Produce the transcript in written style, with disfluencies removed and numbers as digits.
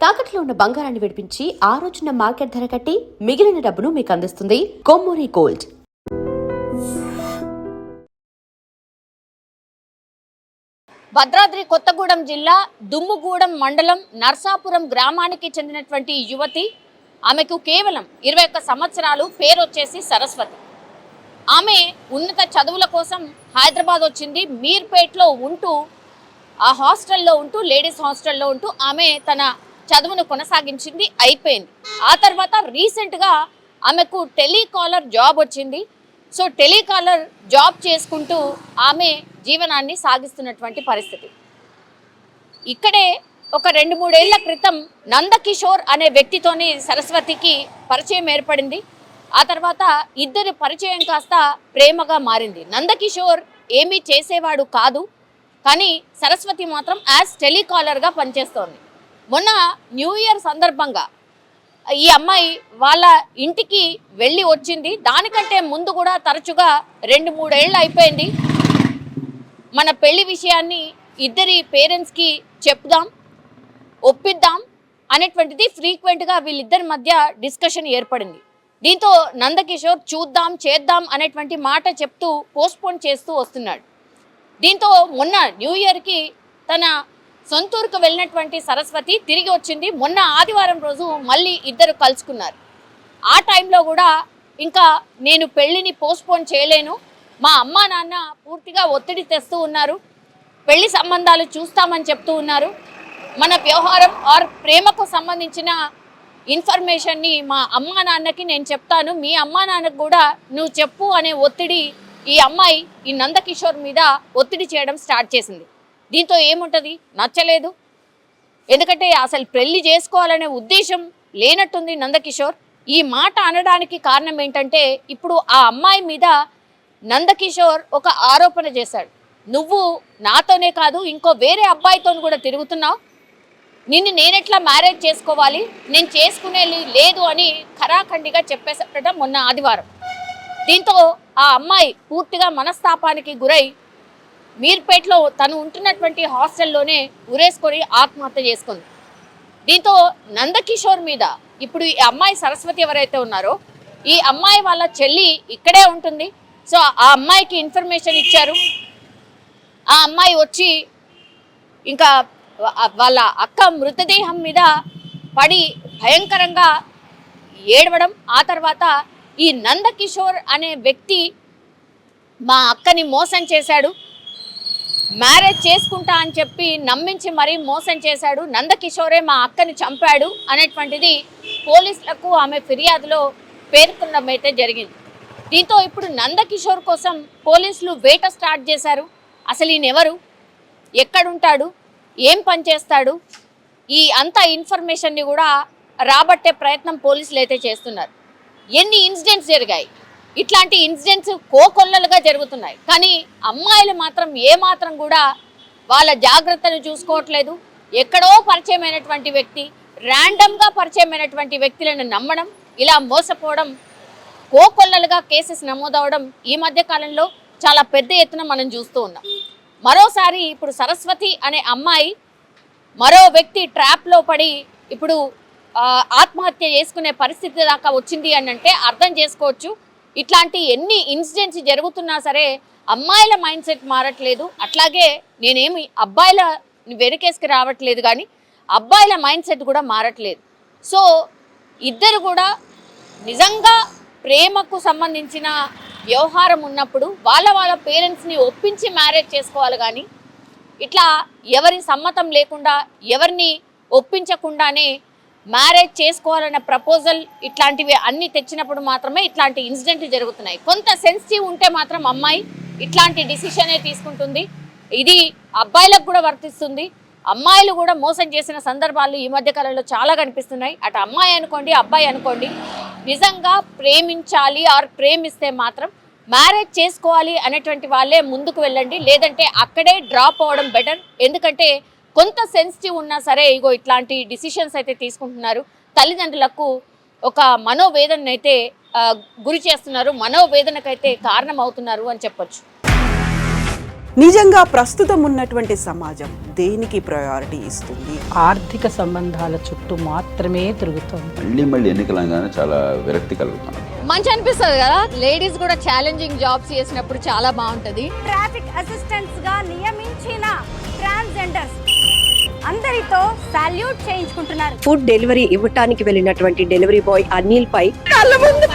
తాకట్లో ఉన్న బంగారాన్ని విడిపించి ఆ రోజున మార్కెట్ ధర కట్టి మిగిలిన డబ్బును మీకు అందిస్తుంది కొమ్మూరి గోల్డ్. భద్రాద్రి కొత్తగూడెం జిల్లా దుమ్ముగూడెం మండలం నర్సాపురం గ్రామానికి చెందినటువంటి యువతి. ఆమెకు కేవలం 21 సంవత్సరాలు. పేరు వచ్చేసి సరస్వతి. ఆమె ఉన్నత చదువుల కోసం హైదరాబాద్ వచ్చింది. మీర్పేట్లో ఉంటూ ఆ హాస్టల్లో ఉంటూ లేడీస్ హాస్టల్లో ఉంటూ ఆమె తన చదువును కొనసాగించింది. అయిపోయింది. ఆ తర్వాత రీసెంట్గా ఆమెకు టెలికాలర్ జాబ్ వచ్చింది. సో టెలికాలర్ జాబ్ చేసుకుంటూ ఆమె జీవనాన్ని సాగిస్తున్నటువంటి పరిస్థితి. ఇక్కడే ఒక 2-3 ఏళ్ల క్రితం నందకిషోర్ అనే వ్యక్తితోని సరస్వతికి పరిచయం ఏర్పడింది. ఆ తర్వాత ఇద్దరి పరిచయం కాస్త ప్రేమగా మారింది. నందకిషోర్ ఏమీ చేసేవాడు కాదు, కానీ సరస్వతి మాత్రం యాజ్ టెలికాలర్గా పనిచేస్తోంది. మొన్న న్యూ ఇయర్ సందర్భంగా ఈ అమ్మాయి వాళ్ళ ఇంటికి వెళ్ళి వచ్చింది. దానికంటే ముందు కూడా తరచుగా 2-3 ఏళ్ళు అయిపోయింది. మన పెళ్లి విషయాన్ని ఇద్దరి పేరెంట్స్కి చెప్దాం, ఒప్పిద్దాం అనేటువంటిది ఫ్రీక్వెంట్గా వీళ్ళిద్దరి మధ్య డిస్కషన్ ఏర్పడింది. దీంతో నందకిషోర్ చూద్దాం చేద్దాం అనేటువంటి మాట చెప్తూ పోస్ట్పోన్ చేస్తూ వస్తున్నాడు. దీంతో మొన్న న్యూ ఇయర్కి తన సొంతూరుకు వెళ్ళినటువంటి సరస్వతి తిరిగి వచ్చింది. మొన్న ఆదివారం రోజు మళ్ళీ ఇద్దరు కలుసుకున్నారు. ఆ టైంలో కూడా ఇంకా నేను పెళ్ళిని పోస్ట్పోన్ చేయలేను, మా అమ్మా నాన్న పూర్తిగా ఒత్తిడి తెస్తూ ఉన్నారు, పెళ్లి సంబంధాలు చూస్తామని చెప్తూ ఉన్నారు, మన వ్యవహారం ఆర్ ప్రేమకు సంబంధించిన ఇన్ఫర్మేషన్ని మా అమ్మా నాన్నకి నేను చెప్తాను, మీ అమ్మా నాన్నకు కూడా నువ్వు చెప్పు అనే ఒత్తిడి ఈ అమ్మాయి ఈ నందకిషోర్ మీద ఒత్తిడి చేయడం స్టార్ట్ చేసింది. దీంతో ఏముంటుంది, నచ్చలేదు. ఎందుకంటే అసలు పెళ్లి చేసుకోవాలనే ఉద్దేశం లేనట్టుంది నందకిషోర్. ఈ మాట అనడానికి కారణం ఏంటంటే ఇప్పుడు ఆ అమ్మాయి మీద నందకిషోర్ ఒక ఆరోపణ చేశాడు. నువ్వు నాతోనే కాదు ఇంకో వేరే అబ్బాయితో కూడా తిరుగుతున్నావు, నిన్ను నేనెట్లా మ్యారేజ్ చేసుకోవాలి, నేను చేసుకునే లేదు అని ఖరాఖండిగా చెప్పేశాడట మొన్న ఆదివారం. దీంతో ఆ అమ్మాయి పూర్తిగా మనస్తాపానికి గురై మీర్పేట్లో తను ఉంటున్నటువంటి హాస్టల్లోనే ఉరేసుకొని ఆత్మహత్య చేసుకుంది. దీంతో నందకిషోర్ మీద ఇప్పుడు ఈ అమ్మాయి సరస్వతి ఎవరైతే ఉన్నారో ఈ అమ్మాయి వాళ్ళ చెల్లి ఇక్కడే ఉంటుంది. సో ఆ అమ్మాయికి ఇన్ఫర్మేషన్ ఇచ్చారు. ఆ అమ్మాయి వచ్చి ఇంకా వాళ్ళ అక్క మృతదేహం మీద పడి భయంకరంగా ఏడవడం. ఆ తర్వాత ఈ నందకిషోర్ అనే వ్యక్తి మా అక్కని మోసం చేశాడు, మ్యారేజ్ చేసుకుంటా అని చెప్పి నమ్మించి మరీ మోసం చేశాడు, నందకిషోరే మా అక్కని చంపాడు అనేటువంటిది పోలీసులకు ఆమె ఫిర్యాదులో పేర్కొనడం అయితే జరిగింది. దీంతో ఇప్పుడు నందకిషోర్ కోసం పోలీసులు వేట స్టార్ట్ చేశారు. అసలు ఈయన ఎవరు, ఎక్కడుంటాడు, ఏం పని చేస్తాడు, ఈ అంత ఇన్ఫర్మేషన్ని కూడా రాబట్టే ప్రయత్నం పోలీసులు అయితే చేస్తున్నారు. ఎన్ని ఇన్సిడెంట్స్ జరిగాయి, ఇట్లాంటి ఇన్సిడెంట్స్ కోకొల్లలుగా జరుగుతున్నాయి, కానీ అమ్మాయిలు మాత్రం ఏమాత్రం కూడా వాళ్ళ జాగ్రత్తను చూసుకోవట్లేదు. ఎక్కడో పరిచయమైనటువంటి వ్యక్తి, ర్యాండమ్గా పరిచయమైనటువంటి వ్యక్తులను నమ్మడం, ఇలా మోసపోవడం, కోకొల్లలుగా కేసెస్ నమోదవడం ఈ మధ్య కాలంలో చాలా పెద్ద ఎత్తున మనం చూస్తూ ఉన్నాం. మరోసారి ఇప్పుడు సరస్వతి అనే అమ్మాయి మరో వ్యక్తి ట్రాప్లో పడి ఇప్పుడు ఆత్మహత్య చేసుకునే పరిస్థితి దాకా వచ్చింది అని అంటే అర్థం చేసుకోవచ్చు. ఇట్లాంటి ఎన్ని ఇన్సిడెంట్స్ జరుగుతున్నా సరే అమ్మాయిల మైండ్ సెట్ మారట్లేదు. అట్లాగే నేనేమి అబ్బాయిల వెనుకేసుకు రావట్లేదు, కానీ అబ్బాయిల మైండ్ సెట్ కూడా మారట్లేదు. సో ఇద్దరు కూడా నిజంగా ప్రేమకు సంబంధించిన వ్యవహారం ఉన్నప్పుడు వాళ్ళ పేరెంట్స్ని ఒప్పించి మ్యారేజ్ చేసుకోవాలి, కానీ ఇట్లా ఎవరి సమ్మతం లేకుండా ఎవరిని ఒప్పించకుండానే మ్యారేజ్ చేసుకోవాలన్న ప్రపోజల్ ఇట్లాంటివి అన్నీ తెచ్చినప్పుడు మాత్రమే ఇట్లాంటి ఇన్సిడెంట్లు జరుగుతున్నాయి. కొంత సెన్సిటివ్ ఉంటే మాత్రం అమ్మాయి ఇట్లాంటి డిసిషనే తీసుకుంటుంది. ఇది అబ్బాయిలకు కూడా వర్తిస్తుంది. అమ్మాయిలు కూడా మోసం చేసిన సందర్భాలు ఈ మధ్య కాలంలో చాలా కనిపిస్తున్నాయి. అటు అమ్మాయి అనుకోండి అబ్బాయి అనుకోండి, నిజంగా ప్రేమించాలి ఆర్ ప్రేమిస్తే మాత్రం మ్యారేజ్ చేసుకోవాలి అనేటువంటి వాళ్ళే ముందుకు వెళ్ళండి, లేదంటే అక్కడే డ్రాప్ అవ్వడం బెటర్. ఎందుకంటే కొంత సెన్సిటివ్ ఉన్నా సరే ఇగో ఇట్లాంటి డిసిషన్స్ అయితే తీసుకుంటున్నారు. తల్లిదండ్రులకు ఒక మనోవేదన అయితే గురి చేస్తున్నారు, మనోవేదనకైతే కారణం అవుతున్నారు అని చెప్పొచ్చు. నిజంగా ప్రస్తుతం ఉన్నటువంటి సమాజం దేనికి ప్రయారిటీ ఇస్తుంది? ఆర్థిక సంబంధాల చుట్టూ మాత్రమే తిరుగుతోంది. మళ్ళీ ఎన్నికలంగానే చాలా విరక్తి కలుగుతాను. మంచి అనిపిస్తుంది కదా, లేడీస్ కూడా ఛాలెంజింగ్ జాబ్స్ చేసినప్పుడు చాలా బాగుంటది. ట్రాఫిక్ అసిస్టెంట్స్ గా నియమించిన ట్రాన్స్జెండర్స్ అందరితో సాల్యూట్ చేయించుకుంటున్నారు. ఫుడ్ డెలివరీ ఇవ్వటానికి వెళ్ళినటువంటి డెలివరీ బాయ్ అనిల్ పై కళ్ళ ముందు